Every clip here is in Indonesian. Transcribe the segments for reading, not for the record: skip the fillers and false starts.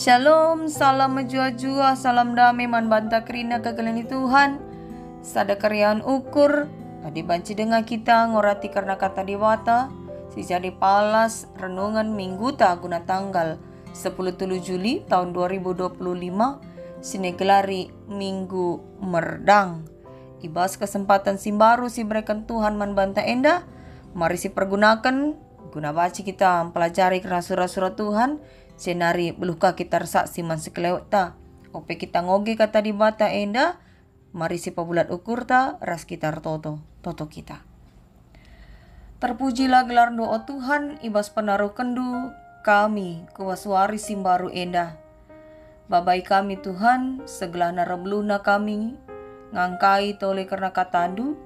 Shalom, salam menjua-jua, salam damai man banta kerina kegelani Tuhan. Sada karyaan ukur, adi banci dengan kita ngorati karena kata diwata. Si jadi palas renungan minggu ta guna tanggal 10 Juli tahun 2025. Sini gelari Minggu Merdang. Ibas kesempatan simbaru si berikan Tuhan man banta enda. Mari si pergunakan guna baca kita mempelajari kerana surah-surah Tuhan. Senari beluka kita saksi man sekelewat ta. Ope kita ngoge kata di bata enda. Mari si pabulat ukur ta ras kita toto kita. Terpujilah gelar doa Tuhan ibas penaruh kendu kami kuwaswari simbaru enda. Babai kami Tuhan segala narabluna kami ngangkai tole karena katandu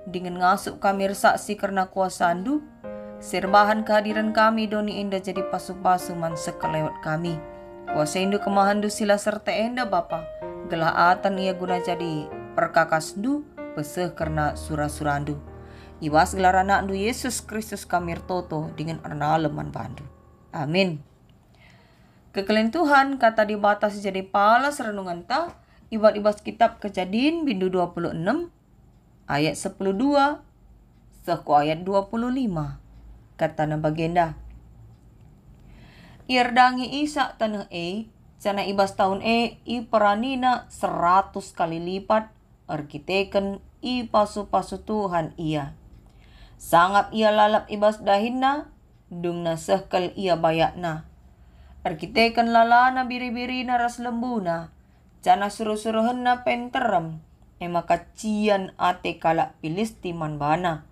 dengan ngasup kami saksi karena kuasandu. Serbahan kehadiran kami doni enda jadi pasu-pasu man sekelewat kami. Kuasa indu kemahandu sila serta enda Bapa. Gelaatan ia guna jadi perkakas du peseh karena surah-surandu. Iwas gelar anak du Yesus Kristus kami toto dengan ernaleman bandu. Amin. Kekelen Tuhan kata dibatasi jadi palas renungan ta. Ibas kitab Kejadian bindu 26 ayat 12 seku ayat 25. Kata na bagenda. Irdangi Isa tanah cana ibas tahun i peranina 100 kali lipat arkiteken i pasu-pasu Tuhan ia. Sangap ia lalap ibas dahinna dungna sehkel ia bayakna. Arkiteken lalana biri-birina ras lembuna cana suruh-suruhenna penterem emaka cian ate kalak Filisti manbana.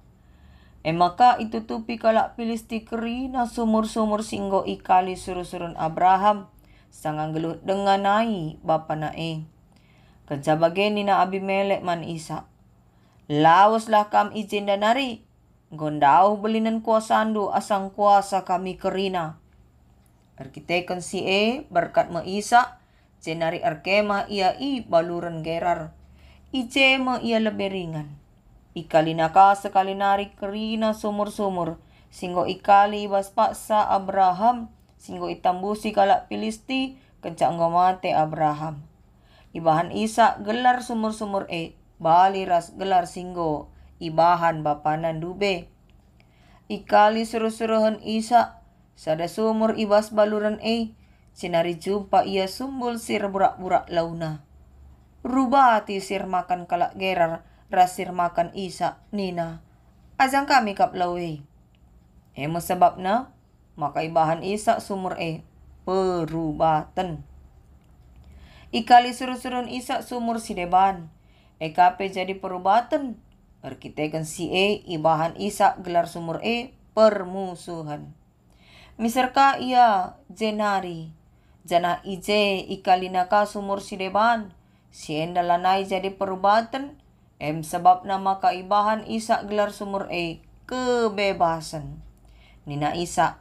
Emaka itu tupi kalak Filisti kerina sumur-sumur singgo ikali suruh-surun Abraham sangang geluh dengan nai bapa nae. Kejabageni na Abimelek man Isa. Lawaslah kam izin danari. Gondau belinan kuasandu asang kuasa kami kerina. Arkiteken si berkat ma Isa. Cenari arkema ia baluran gerar. Ice ma ia lebih ringan. Ikali naka sekali narik kerina sumur-sumur. Singgo ikali bas paksa Abraham. Singgo itambusi kalak Filisti. Kencak ngomate Abraham. Ibahan Isa gelar sumur-sumur bali ras gelar singgo. Ibahan bapanan dube. Ikali suruh-suruhan Isa. Sada sumur ibas baluran Sinari jumpa ia sumbul sir burak-burak launa. Rubati sir makan kalak gerar. Rasir makan Isa nina. Ajang kami kap lawe. Emo sebabna maka ibahan Isa sumur perubatan. Ikali suruh-surun Isa sumur sideban. Ekape jadi perubatan. Arkiteken si ibahan Isa gelar sumur permusuhan. Miserka ia jenari. Jana ije ikali naka sumur sideban. Sienda lanai jadi perubatan. Sebab nama kaibahan Isa gelar sumur kebebasan. Nina Isa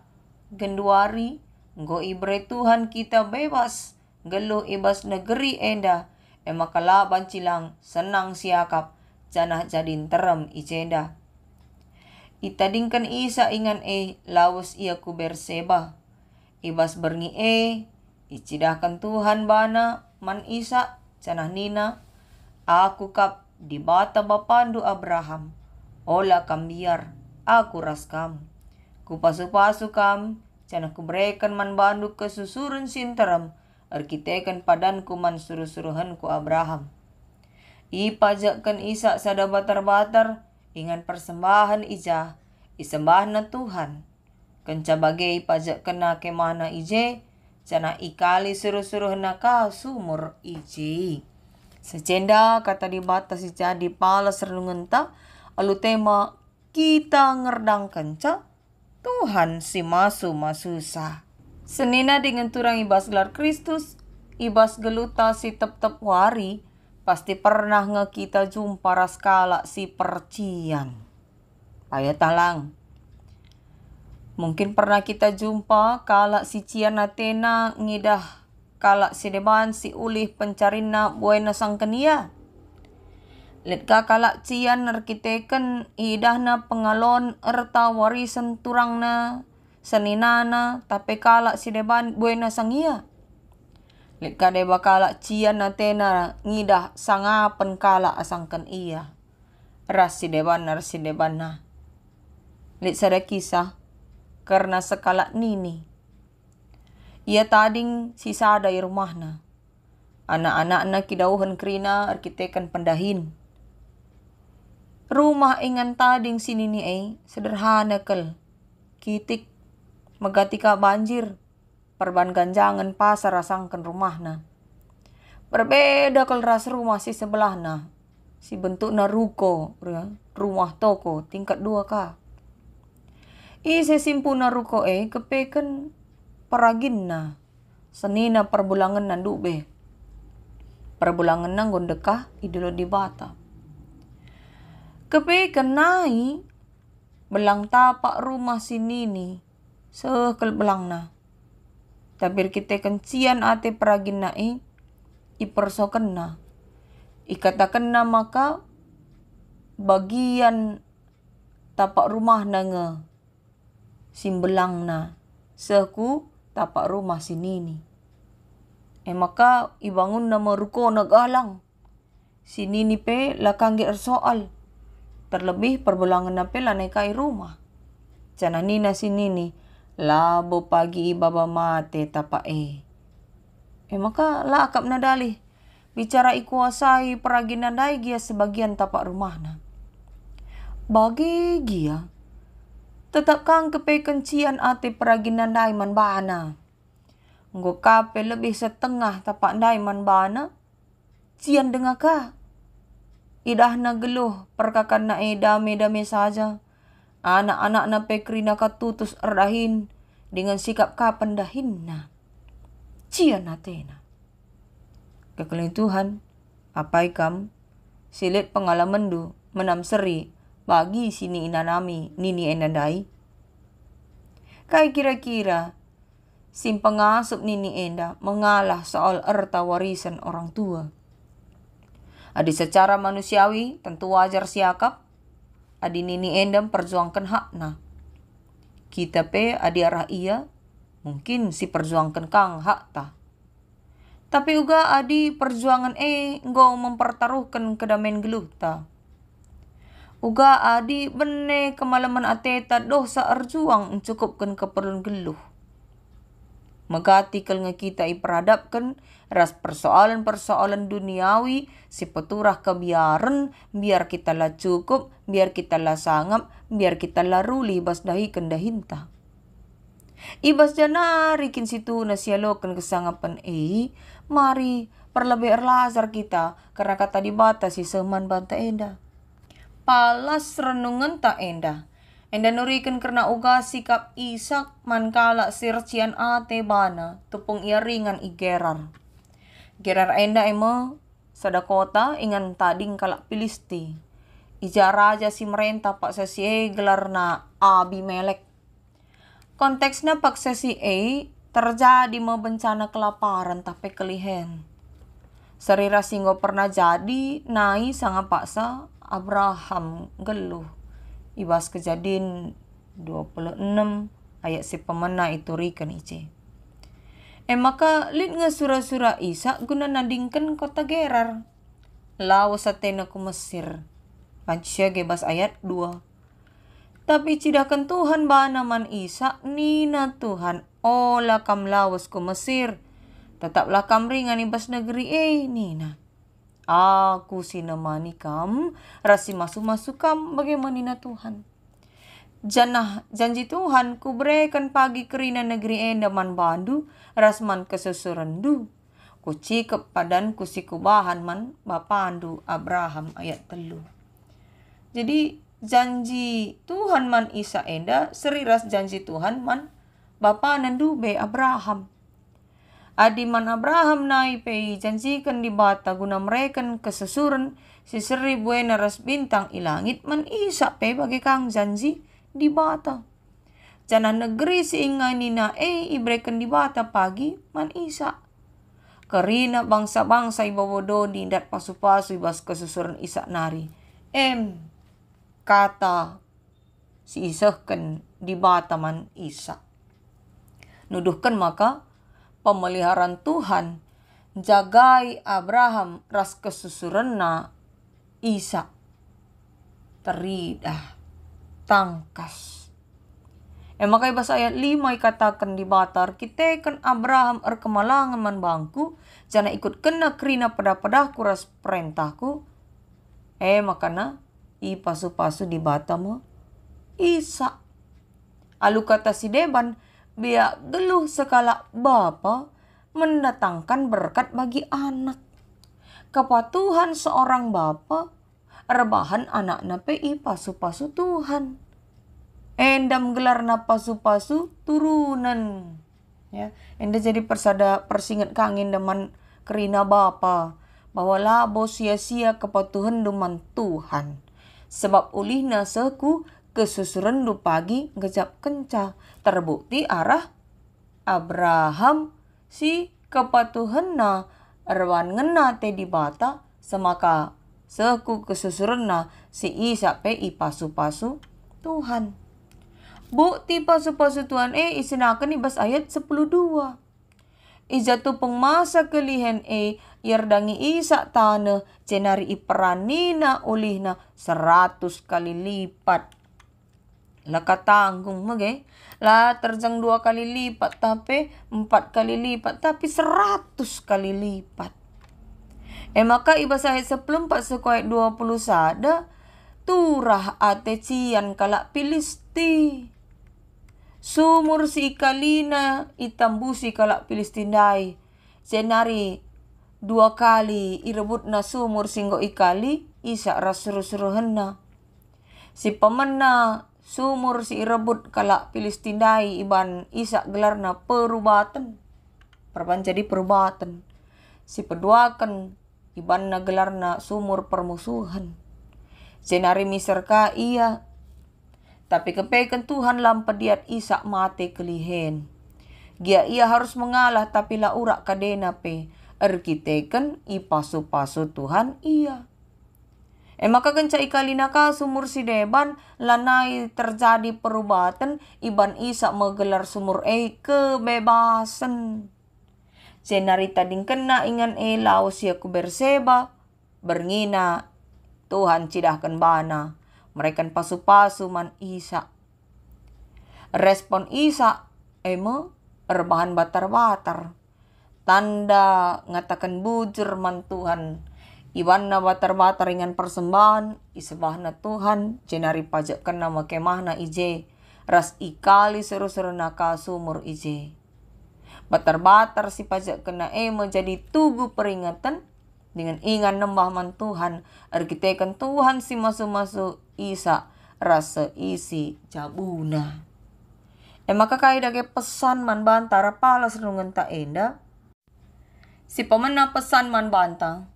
genduari nggo ibre Tuhan kita bebas. Geluh ibas negeri enda. Makalaban cilang senang siakap. Janah jadin terem icenda. Itadingkan Isa ingan lawas ia ku Berseba. Ibas berngi icidahkan Tuhan bana man Isa janah nina. Aku kap di bata bapandu Abraham. Ola kam biar aku ras kam. Kupasu-pasu kam. Cana kubrekan man bandu kesusurun sinteram. Arkiteken padanku man suruh-suruhan ku Abraham. Ipajakkan Isa sada batar-batar. Ingan persembahan ija. Isembahan na Tuhan. Kenca bagai ipajakkan na kemana ije. Cana ikali suruh-suruhan na ka sumur ije. Secenda kata di batas jadi palas renungan ta. Alu tema kita ngerdang kenca. Tuhan si masu masusa. Senina dengan turang ibas gelar Kristus. Ibas geluta si tep-tep wari. Pasti pernah nge kita jumpa raskala si percian. Paya talang. Mungkin pernah kita jumpa kala si cian Atena ngidah. Kalak si deban si ulih pencarina buena sangkenia. Letka kalak cian arkiteken idahna pengalon erta warisan turangna seninana tapi kalak si deban buena sangia. Lit kade bakala cian na tena ngidah sangapen kala asangkan iya. Ras si deban na. Lit sada kisah karena sekala nini. Ia tading si sada i rumahna. Anak-anak na kidauhan krina arkitekan pendahin. Rumah ingan tading si nini sederhana kel. Kitik magatika banjir. Perban ganjangan pasar asangkan rumahna. Berbeda kel ras rumah si sebelahna. Si bentukna ruko, rumah toko tingkat 2 ka. Ise simpuna ruko kepekan paraginna. Senina perbulangan na dube. Perbulangan nang gondekah idolo di bata. Kepekan nai belang tapak rumah si nini. Sekel belang na. Tapi kita kencian ate peragin na ipersoken na. Ikatakan na maka bagian tapak rumah na nge simbelang na seku tapak rumah si nini. Maka ibangun na maruko nagalang. Si nini pe lakang soal. Terlebih perbulangan na pe lanay kai rumah. Cana nina si nini. Labo pagi baba mate tapa maka lakap na dali. Bicara ikuasai peraginan dai gia sebagian tapak rumahna. Bagi gia. Tetap kang kepe kencian ate peraginan dai man bana. Nggo kape lebih setengah tapak dai man bana. Cian dengar ka. Idah na geluh perkakan na dame-dame saja. Anak-anak na pekrina katutus erdahin dengan sikap kapan dahin na. Cian natena. Kekalian Tuhan, apai kam silit pengalaman du menamseri bagi sini inanami nini endandai. Kai kira-kira sim pengasup nini enda mengalah soal erta warisan orang tua. Adi secara manusiawi tentu wajar siakap. Adi nini endam perjuangkan hakna. Kita pe adi arah iya, mungkin si perjuangkan kang hak ta. Tapi uga adi perjuangan nggo mempertaruhkan kedamaian geluh ta. Uga adi bene kemalaman ateta dosa erjuang mencukupkan keperluan geluh. Megati kel kita iperadapkan ras persoalan-persoalan duniawi si peturah kebiaran biar kita lah cukup, biar kita lah sangap, biar kita lah ruli bas dahi kendahinta. Ibas janari kin situ nasialokan kesangapan mari perlebih erlazar kita karena kata dibatasi seman banta enda. Palas renungan tak enda. Enda nurikan karena uga sikap Isak mankala sircian ate bana tupung ia ringan Gerar. Gerar enda sada kota ingan tading kalak Filisti. Ija raja si merentah pak sesi gelar na Abimelek. Konteksnya pak sesi terjadi mau bencana kelaparan tapi kelihen. Serira singgo pernah jadi nai sanga paksa Abraham geluh. Ibas kejadian 26 ayat si pemena itu rikan ice. Maka lid nga sura-sura Isa guna nadingkan kota Gerar. Lawas atena ku Mesir. Pansya gebas ayat 2. Tapi cidakan Tuhan bana man Isa nina Tuhan ola kam lawas ku Mesir. Tetaplah kam ringan ibas negeri nina. Aku sinamani kam, rasi masuk-masuk kam bagaimana nina Tuhan. Janji Tuhan ku berikan pagi kerina negeri endaman bandu, rasman kesusurandu. Ku cikep padan ku sikubahan man bapandu Abraham ayat 3. Jadi janji Tuhan man Isa enda, seriras janji Tuhan man bapa nandu be Abraham. Adiman Abraham nai pei janjikan di bata guna mereken kesusuran si seri buena ras bintang ilangit man Isa pe bagi kang janji di bata. Jana negeri si inga nina ibrekan di bata pagi man Isa. Karina bangsa-bangsa ibawodo di dat pasu-pasu ibas kesusuran Isa nari. Kata si Isa kan di bata man Isa. Nuduhkan maka pemeliharaan Tuhan jagai Abraham ras kesusurenna Isa teridah tangkas. Maka bahasa ayat 5 katakan di batar, kita kan Abraham kemalangan man bangku, jana ikut kena kerina pada kuras perintahku. Makana pasu-pasu di batamu Isa. Alu kata si Deban, biak geluh sekala bapa mendatangkan berkat bagi anak. Kepatuhan seorang bapa, rebahan anaknya pasu-pasu Tuhan. Endam gelar na pasu-pasu turunan. Ya, enda jadi persingat kangin deman kerina bapa. Bahwa labo sia-sia kepatuhan deman Tuhan. Sebab ulihna seku kesusuran du pagi gejap kenca. Terbukti arah Abraham si kepatuhan na erwan ngena te di bata semaka seku kesusuran na si Isa pasu-pasu Tuhan. Bukti pasu-pasu Tuhan isinakan ibas ayat 10:2. Ijatu pengmasa kelihen yerdangi Isa tanah cenari iperanina ulihna 100 kali lipat. Laka tanggung mage. Lah terjang 2 kali lipat tapi 4 kali lipat tapi 100 kali lipat. Maka ibas ayat 14 ayat 20 sada turah ate cian kalak Filisti. Sumur si ikalina itambusi kalak Filistindai. Senari 2 kali irebut na sumur singgo ikali Isa rasuru-suruhenna. Si pemena sumur si irebut kalak Filistindai iban Isa gelarna perubatan. Perban jadi perubatan. Si peduakan iban na gelarna sumur permusuhan. Senari miserka iya. Tapi kepekan Tuhan lampadiat Isa mate kelihen. Gia ia harus mengalah tapi la urak kadena erkiteken pasu-pasu Tuhan iya. Maka kenca ikalina ka sumur si Deban lanai terjadi perubatan iban Isa menggelar sumur kebebasan. Senari tading kena ingan laos ya ku Berseba berngina Tuhan cidahkan bana. Mereka pasu-pasu man Isa. Respon Isa rebahan batar-batar. Tanda ngatakan bujur man Tuhan. Iwan na batar-batar dengan persembahan. Isebah na Tuhan. Jenari pajak kena makemah na ije. Ras ikali seru-seru na kasumur ije. Batar-batar si pajak kena menjadi tugu peringatan. Dengan ingan nembah man Tuhan. Arkitekan Tuhan si masu-masu Isa rasa isi jabuna. Maka kaya dage pesan man bantara palas renungan ta enda. Si pemena pesan man banta.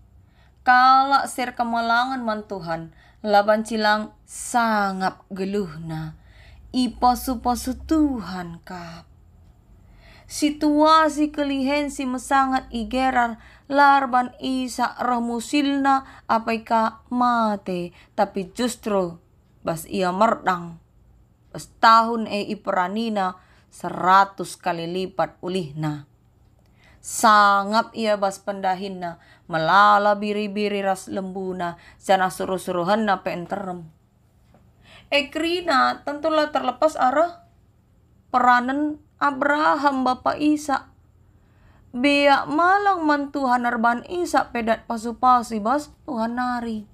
Kala ser kemalangan man Tuhan. Laban cilang sangap geluhna. Pasu-pasu Tuhan kap. Situasi kelihen si mesangat igerar. Larban Isa remusilna apaika mate. Tapi justru bas ia merdang. Bas tahun iperanina 100 kali lipat ulihna. Sangap ia bas pendahinna. Melala biri-biri ras lembuna. Sana suruh-suruhanna penterem. Krina tentulah terlepas arah peranan Abraham Bapak Isa. Biak malang man Tuhan arban Isa pedat pasu-pasu bas Tuhan nari.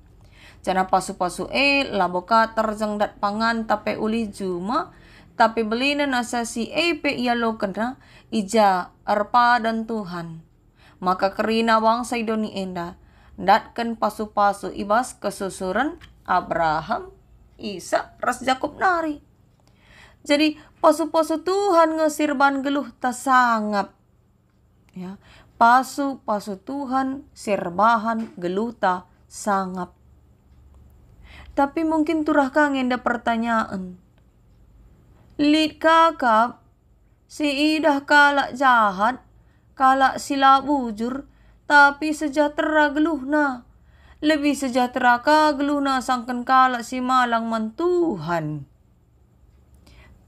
Jana pasu-pasu laboka terjang dat pangan tape uli juma. Tapi belina nasa si pe ia lo kena ija arpa dan Tuhan. Maka kerina wangsa idoni enda. Datkan pasu-pasu ibas kesusuran Abraham, Isa, ras Jakob nari. Jadi pasu-pasu Tuhan ngesirban geluh tasangap. Ya, pasu-pasu Tuhan sirbahan geluta sangap. Tapi mungkin turah kangen da pertanyaan. Lid kakap, si idah kalak jahat, kalak sila bujur, tapi sejahtera geluhna. Lebih sejahtera ka geluhna sangken kalak si malang man Tuhan.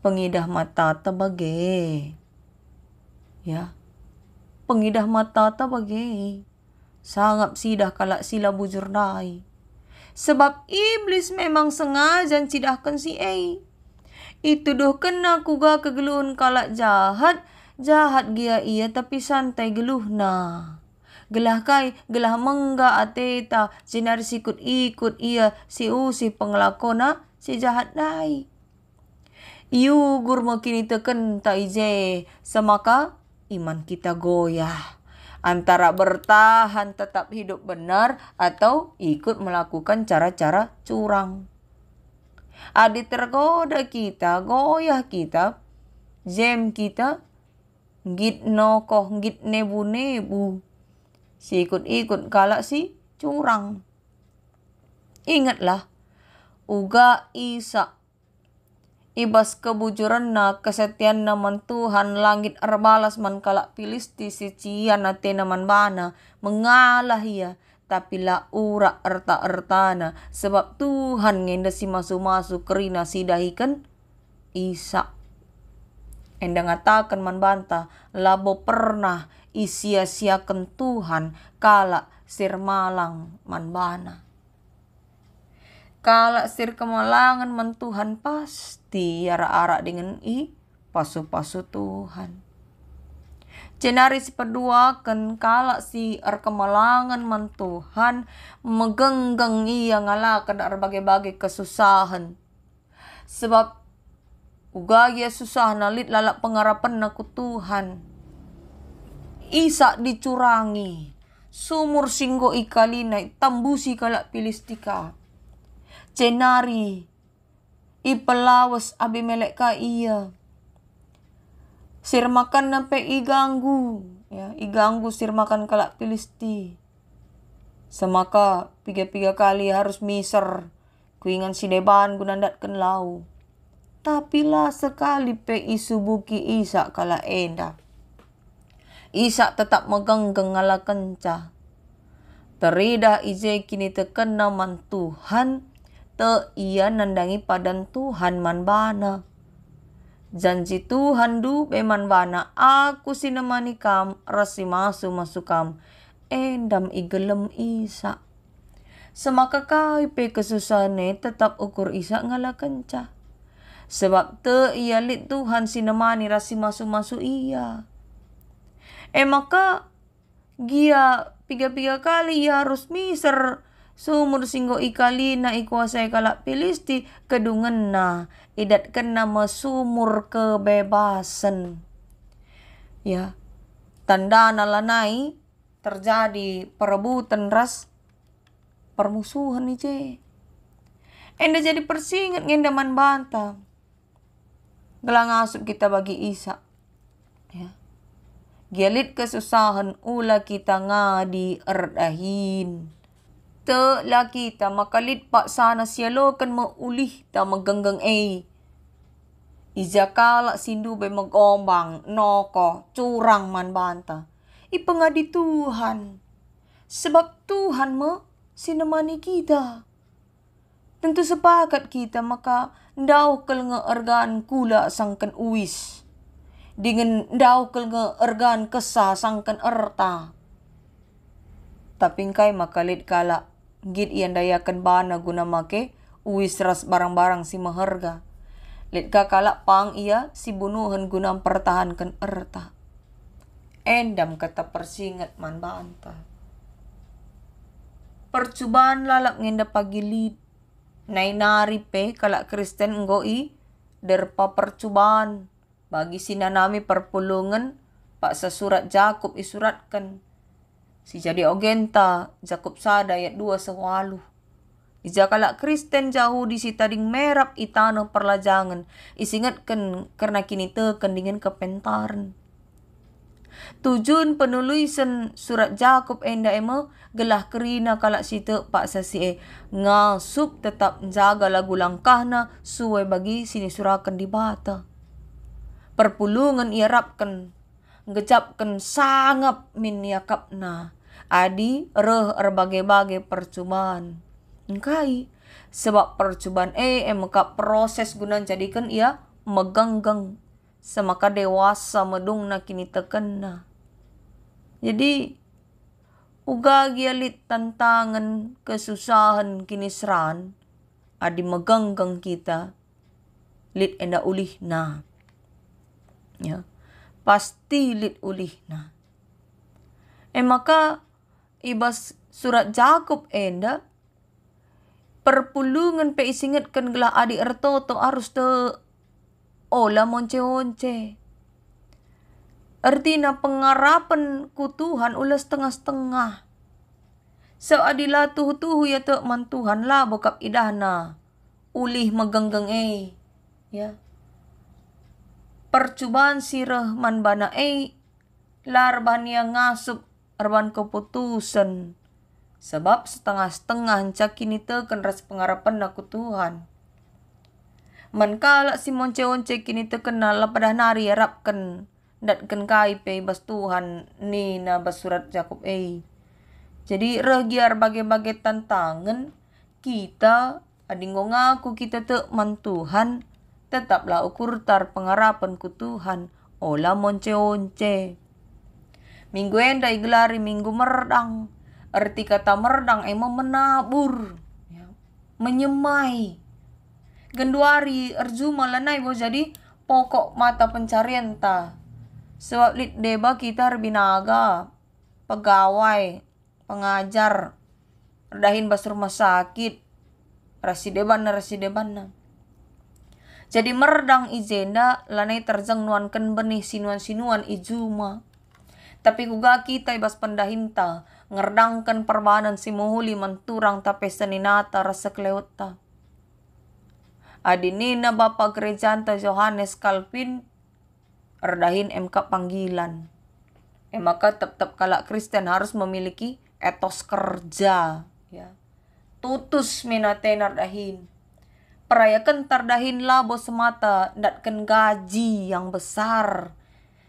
Pengidah mata tebage. Ya. pengidah mata ta bagi. Sangap sidah kalak sila bujur nai. Sebab iblis memang sengaja cidahkan si A. Itu doh kena kuga kegeluhun kalak jahat. Jahat gia iya tapi santai geluh na. Gelah kai, gelah mengga ateta. Sinar sikut ikut iya si usi pengelakona si jahat nai. Iu gurmo kini teken ta ije. Semaka iman kita goyah. Antara bertahan tetap hidup benar atau ikut melakukan cara-cara curang. Adi tergoda kita, goyah kita, jam kita, git nokoh, git nebu-nebu. Si ikut-ikut kalak si curang. Ingatlah, uga Isa. Ibas kebujuran na kesetian naman Tuhan langit arbalas man kalak Filisti si cian ate naman bana mengalah ia tapi la ura erta-ertana sebab Tuhan ngenda si masu-masu kerina sidahikan Isa. Enda ngatakan man banta labo pernah isia-siakan Tuhan kalak sirmalang man bana. Kalak sir kemalangan man Tuhan pasti ara-ara dengan pasu-pasu Tuhan. Cenari si perduakan kalak si kemalangan man Tuhan megenggang ia ngalakan berbagai-bagai kesusahan. Sebab ugaya susah nalit lalak pengarapan naku Tuhan. Isa dicurangi. Sumur singgo ikalinay tambusi kalak Filistika. Cenari ipelawas Abimelek ka iya. Sirmakan nampe iganggu. Ya, iganggu sirmakan kalak Filisti. Semaka 3 kali harus miser. Kuingan si deban gunandatkan lau. Tapi lah sekali pe isubuki Isa kala enda. Isa tetap megenggang ngala kenca. Terida ije kini tekena man Tuhan. Te ia nandangi padan Tuhan man bana. Janji Tuhan du beman bana aku sinemani kam rasi masukam endam igelem Isa. Semaka kai pe kesusahane tetap ukur Isa ngala kenca. Sebab te ia lit Tuhan sinemani rasi masu iya. Maka gia 3 kali ia harus miser. Sumur singgo ikalina ikuasai kalak Filisti kedungan na idat kena mesumur kebebasan. Ya, tanda nalanai terjadi perebutan ras permusuhan ije. Enda jadi persingat ngendaman banta. Gelang asup kita bagi Isa. Ya. Gialit kesusahan ula kita ngadi erdahin. Te la kita makalit pak sana sialokan maulih ta magenggang Ija kalak sindu be magombang noko curang man banta. Ipengadi Tuhan. Sebab Tuhan mo sinemani kita. Tentu sepakat kita maka ndau kel ngeergaan kula sangkan uis. Dengan ndau kel ngeergaan kesah sangkan erta. Tapi kai makalit kalak git iyan dayakan bana guna make uis ras barang-barang si maharga. Lit kalak pang iya si bunuhan guna pertahankan erta. Endam kata persingat man banta. Percubaan lalak ngenda pagilit. Nainari pe kalak Kristen ngoi derpa percubaan. Bagi sinanami perpulungan pak sa surat Jakub isuratkan. Si jadi ogenta Jakub sada ayat 2 sewalu. Ija kalak Kristen jauh di si tading merap itano perlajangan. Isingatkan karena kini tekan dengan kepentaran. Tujuan penulisan surat Jakub enda emo gelah kerina kalak situ pak sasi ngasup tetap jaga lagu langkahna suai bagi sini surakan di bata. Perpulungan iarapkan ngecapkan sangap min yakapna. Adi reh berbagai-bagai percubaan. Engkai sebab percubaan maka proses guna jadikan ia megenggang semaka dewasa medungna kini tekena. Jadi uga gialit tantangan kesusahan kinisran adi meganggang kita lit enda ulih na. Ya. Pasti lit ulih na. Maka ibas surat Jakub enda perpulungan pe isingatkan gelah adik ertoto harus te ola monce-once. Artinya pengarapan ku Tuhan ulas setengah-setengah. So adila tuhu-tuhu ya te man Tuhan lah bokap idahna ulih meganggang ya. Percubaan sirah man bana larban yang ngasup arban keputusan. Sebab setengah-setengah cakini tekan ras pengarapan aku Tuhan. Man kala si monce-once kini tekenal pada nari harapkan datkan kai pe bas Tuhan ni na basurat Jakub Jadi regiar bagai-bagai tantangan kita adingo ngaku kita te man Tuhan tetaplah ukur tar pengarapan ku Tuhan ola monce-once. Minggu enda igelari minggu merdang. Arti kata merdang menabur, ya, menyemai. Genduari erjuma lanai bo jadi pokok mata pencarian ta. Sebab lit deba kita binaga, pegawai, pengajar, dahin bas rumah sakit, rasideban. Jadi merdang izenda lanai terjang nuankan benih sinuan ijuma. Tapi kuga kita ibas pendahinta ngerdangkan perbanan si muhuli menturang tape seninata rasa kleota. Adinina Bapak Gerejanta Johannes Calvin erdahin MK panggilan. Maka tetap kalak Kristen harus memiliki etos kerja, ya. Tutus minatenar dahin. Perayakan tardahin labo semata datkan gaji yang besar.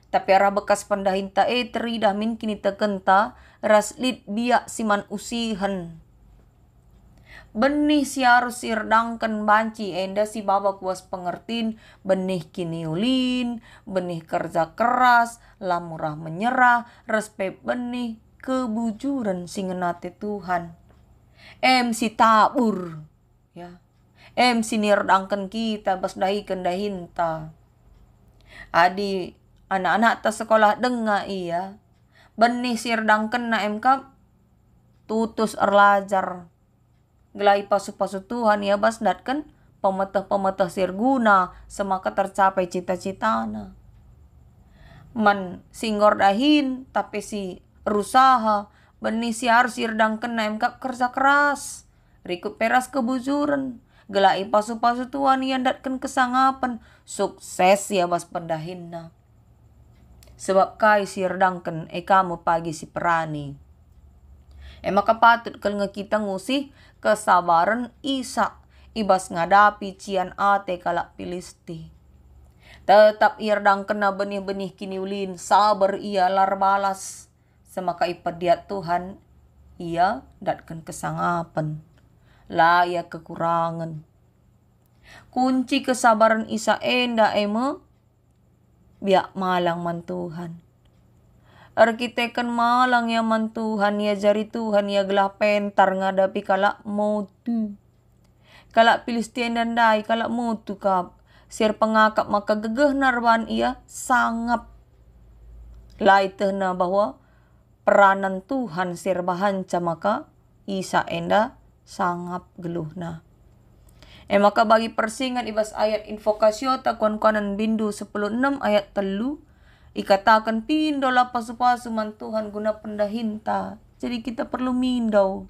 Tapi arah bekas pendahin ta teridah min kini tekenta raslit biak siman usihan. Benih si harus sirdangkan banci enda si baba kuas pengertin benih kini ulin, benih kerja keras, lamurah menyerah, respek benih kebujuran singenate Tuhan. Si tabur, ya. Si nirdangkan kita bas dahi kendahinta. Adi anak-anak ta sekolah denga iya. Benih sirdangkan na MK tutus erlajar. Gelai pasu-pasu Tuhan ya bas datkan pemetah-pemetah sirguna semaka tercapai cita-citana. Man singgor dahin tapi si rusaha benih si harus sirdangkan na MK kerja keras. Rikut peras kebujuran. Gelai pasu-pasu Tuhan yang datkan kesangapan sukses ya bas pendahinna. Sebab kai sirdangkan kamu pagi si perani. Maka patut kalau kita ngusih kesabaran Isa ibas ngadapi cian ate kalak Filisti. Tetap irdang kena benih-benih kini ulin sabar ia lar balas. Semaka ipediat Tuhan ia datkan kesangapan. Lah ia kekurangan. Kunci kesabaran Isa enda biak malang man Tuhan. Arkitekan malang ya man Tuhan ya jari Tuhan ya gelah pentar ngadapi kalak motu. Kalak Filistin dan dai kalak motu kap. Sir pengakap maka gegeh narban ia sangap. Laitena bahwa peranan Tuhan sir bahanca maka Isa enda sangap geluhna. Maka bagi persingan ibas ayat invokasio takuan-kuanan bindu 10:6 ayat 3 ikatakan pindolah pasu-pasu man Tuhan guna pendahinta. Jadi kita perlu mindau.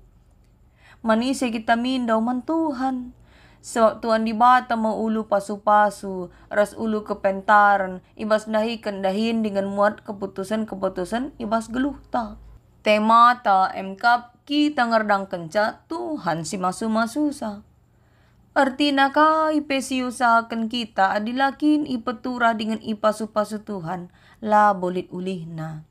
Manisya kita mindau man Tuhan. Sebab Tuhan di bata mau ulu pasu-pasu. Ras ulu kepentaran. Ibas dahikan dahin dengan muat keputusan-keputusan ibas geluh ta. Temata MK kita ngerdang kenca Tuhan si masu-masusa. Artina kai pesi usahakan kita adilakin ipeturah dengan ipasu-pasu Tuhan la bolit ulihna.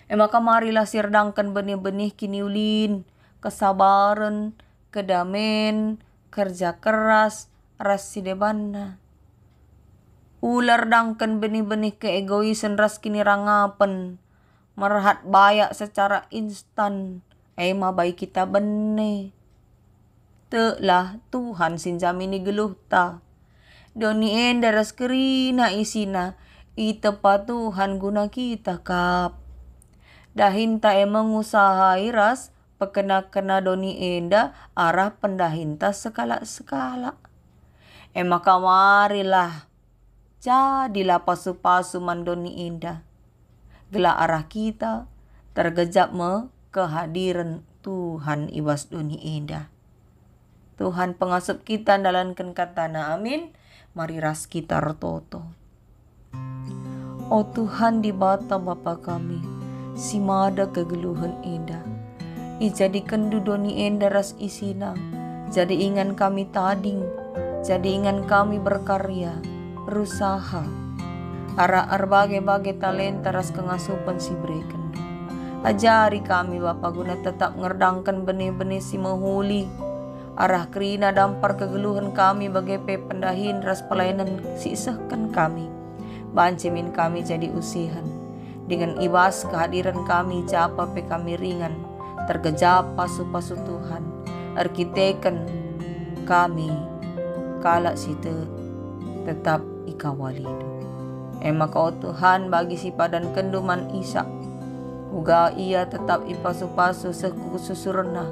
Maka marilah sirdangkan benih-benih kini ulin, kesabaran, kedamen, kerja keras, ras sidebanna. Ular dangkan benih-benih keegoisan ras kini rangapan, merhat bayak secara instan. Ema baik kita bene. Telah Tuhan sinjamini geluh ta. Doni enda ras kerina isina. Itepa Tuhan guna kita kap. Dahinta emang usahai ras pekena-kena doni enda arah pendahinta sekala-sekala. Ema kamarilah. Jadilah pasu-pasu mandoni enda. Gela arah kita tergejap kehadiran Tuhan ibas doni enda. Tuhan pengasup kita dalankan katana amin. Mari ras kita rototo. Oh Tuhan di bata Bapa kami, si mada kegeluhan enda. Ijadikan dudoni enda ras isina. Jadi ingan kami tading, jadi ingan kami berkarya, berusaha. Arah bagai-bagai talenta ras kengasupan si berikan. Ajari kami Bapa guna tetap ngerdangkan benih-benih si mahuli. Arah kerina dampar kegeluhan kami bagai pendahin ras pelayanan si isahkan kami. Bancemin kami jadi usihan. Dengan ibas kehadiran kami japa pe kami ringan. Tergejap pasu-pasu Tuhan. Arkiteken kami kalak situ tetap ikawalidu. Ema kau Tuhan bagi si padan kenduman Isa. Uga ia tetap ipasu-pasu susurna.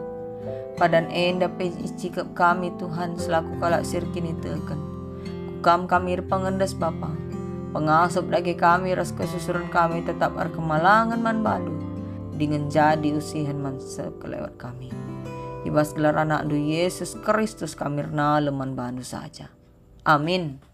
Padan enda pe icikap kami Tuhan selaku kalak sirkin itekan. Kukam kami pengendes Bapa. Pengasup lagi kami ras kesusuran kami tetap arkemalangan man balu. Dengan jadi usihan man sekelewat kami. Ibas gelar anak du Yesus Kristus kami rna leman bandu saja. Amin.